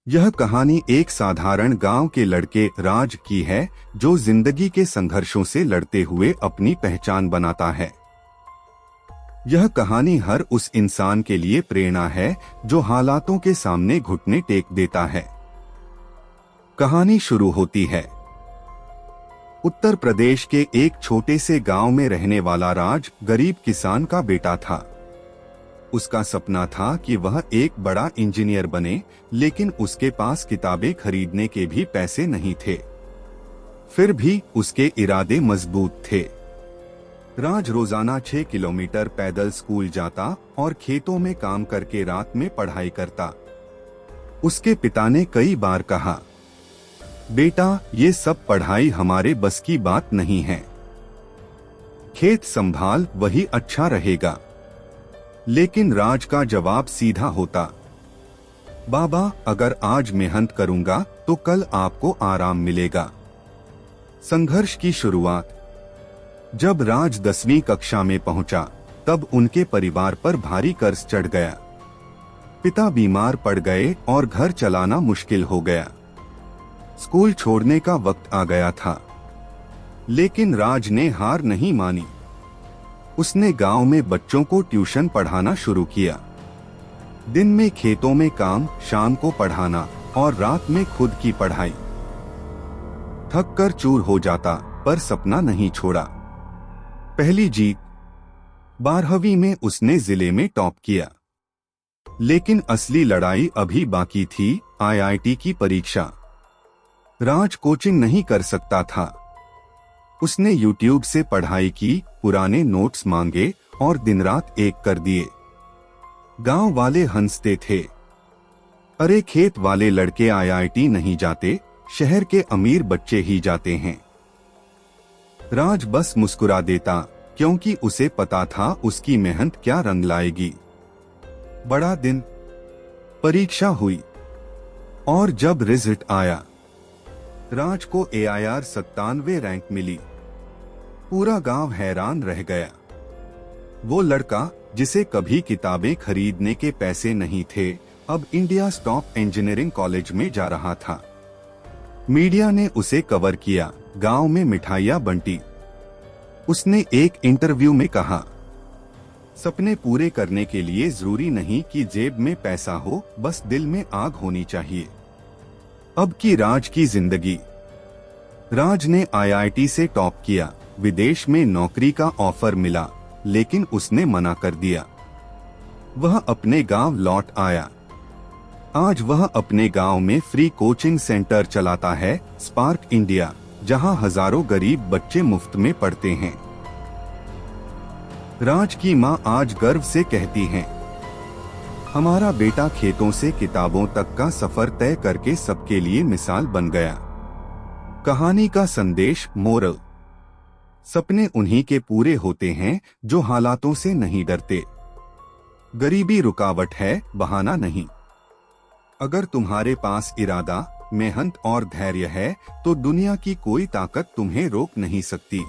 यह कहानी एक साधारण गांव के लड़के राज की है, जो जिंदगी के संघर्षों से लड़ते हुए अपनी पहचान बनाता है। यह कहानी हर उस इंसान के लिए प्रेरणा है जो हालातों के सामने घुटने टेक देता है। कहानी शुरू होती है। उत्तर प्रदेश के एक छोटे से गांव में रहने वाला राज गरीब किसान का बेटा था। उसका सपना था कि वह एक बड़ा इंजीनियर बने, लेकिन उसके पास किताबें खरीदने के भी पैसे नहीं थे। फिर भी उसके इरादे मजबूत थे। राज रोजाना 6 किलोमीटर पैदल स्कूल जाता और खेतों में काम करके रात में पढ़ाई करता। उसके पिता ने कई बार कहा, बेटा, ये सब पढ़ाई हमारे बस की बात नहीं है। खेत संभाल, वही अच्छा रहेगा। लेकिन राज का जवाब सीधा होता, बाबा, अगर आज मेहनत करूंगा तो कल आपको आराम मिलेगा। संघर्ष की शुरुआत। जब राज 10वीं कक्षा में पहुंचा, तब उनके परिवार पर भारी कर्ज चढ़ गया। पिता बीमार पड़ गए और घर चलाना मुश्किल हो गया। स्कूल छोड़ने का वक्त आ गया था, लेकिन राज ने हार नहीं मानी। उसने गांव में बच्चों को ट्यूशन पढ़ाना शुरू किया। दिन में खेतों में काम, शाम को पढ़ाना और रात में खुद की पढ़ाई। थक कर चूर हो जाता, पर सपना नहीं छोड़ा। पहली जीत। 12वीं में उसने जिले में टॉप किया। लेकिन असली लड़ाई अभी बाकी थी, आईआईटी की परीक्षा। राज कोचिंग नहीं कर सकता था। उसने यूट्यूब से पढ़ाई की, पुराने नोट्स मांगे और दिन रात एक कर दिए। गांव वाले हंसते थे, अरे खेत वाले लड़के आईआईटी नहीं जाते, शहर के अमीर बच्चे ही जाते हैं। राज बस मुस्कुरा देता, क्योंकि उसे पता था उसकी मेहनत क्या रंग लाएगी। बड़ा दिन। परीक्षा हुई और जब रिजल्ट आया, राज को AIR 97 रैंक मिली। पूरा गांव हैरान रह गया। वो लड़का, जिसे कभी किताबें खरीदने के पैसे नहीं थे, अब इंडिया टॉप इंजीनियरिंग कॉलेज में जा रहा था। मीडिया ने उसे कवर किया, गांव में मिठाइयां बंटी। उसने एक इंटरव्यू में कहा, सपने पूरे करने के लिए जरूरी नहीं कि जेब में पैसा हो, बस दिल में आग होनी चाहिए। अब की राज की जिंदगी। राज ने IIT से टॉप किया, विदेश में नौकरी का ऑफर मिला, लेकिन उसने मना कर दिया। वह अपने गांव लौट आया। आज वह अपने गांव में फ्री कोचिंग सेंटर चलाता है, स्पार्क इंडिया, जहां हजारों गरीब बच्चे मुफ्त में पढ़ते हैं। राज की मां आज गर्व से कहती हैं, हमारा बेटा खेतों से किताबों तक का सफर तय करके सबके लिए मिसाल बन गया। कहानी का संदेश, मोरल। सपने उन्हीं के पूरे होते हैं जो हालातों से नहीं डरते। गरीबी रुकावट है, बहाना नहीं। अगर तुम्हारे पास इरादा, मेहनत और धैर्य है, तो दुनिया की कोई ताकत तुम्हें रोक नहीं सकती।